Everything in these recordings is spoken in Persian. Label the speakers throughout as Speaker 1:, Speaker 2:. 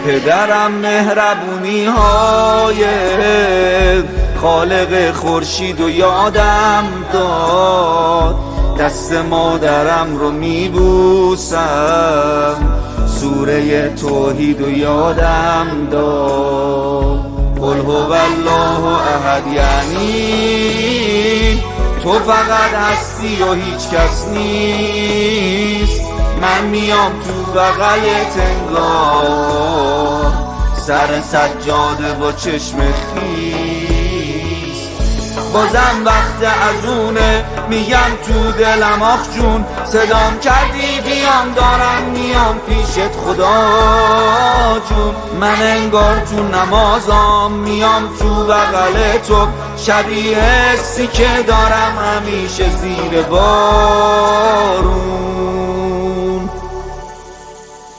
Speaker 1: پدرم مهربونی های خالق خورشید و یادم داد، دست مادرم رو میبوسم، سوره توحید و یادم داد. قل هو الله احد، یعنی تو فقط هستی و هیچ کس نیست. من میام تو بغلت انگار سر سجاده با چشم خیس. بازم وقت ازونه میگم تو دلم آخ جون، صدام کردی بیام دارم میام پیشت خدا جون. من انگار تو نمازام میام تو بغل تو، شبیه حسی که دارم همیشه زیر بارون.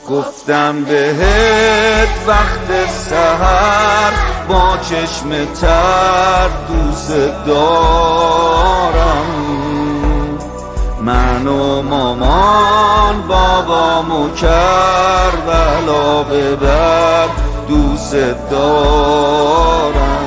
Speaker 1: گفتم بهت وقت سحر با چشم تر دوست دارم، من و مامان بابام و کربلا ببر دوست دارم.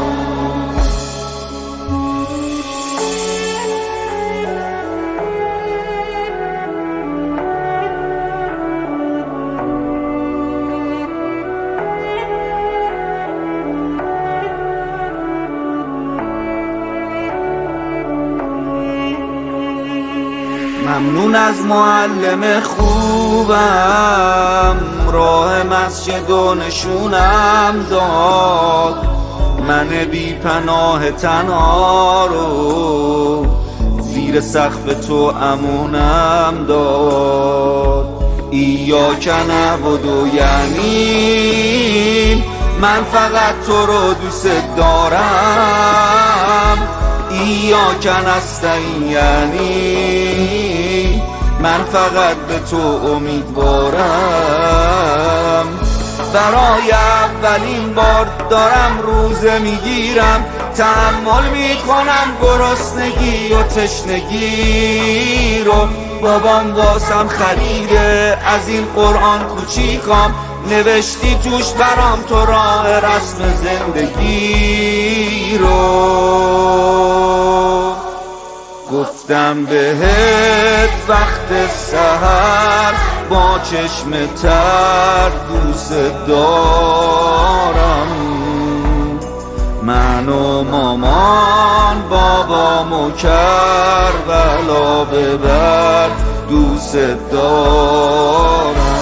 Speaker 1: ممنون از معلم خوبم، راه مسجد و نشونم داد، من بی پناه تنها رو زیر سقف تو امونم داد. ایاک نعبد، یعنی من فقط تو رو دوست دارم. ایاک نستعین، یعنی من فقط به تو امیدوارم. برای اولین بار دارم روزه میگیرم، تحمل میکنم گرسنگی و تشنگی رو. بابام واسم خریده از این قرآن کوچیکام، نوشتی توش برام تو راه رسم زندگی رو. گفتم بهت وقت سحر با چشم تر دوست دارم، من و مامان بابام و کربلا ببر دوست دارم.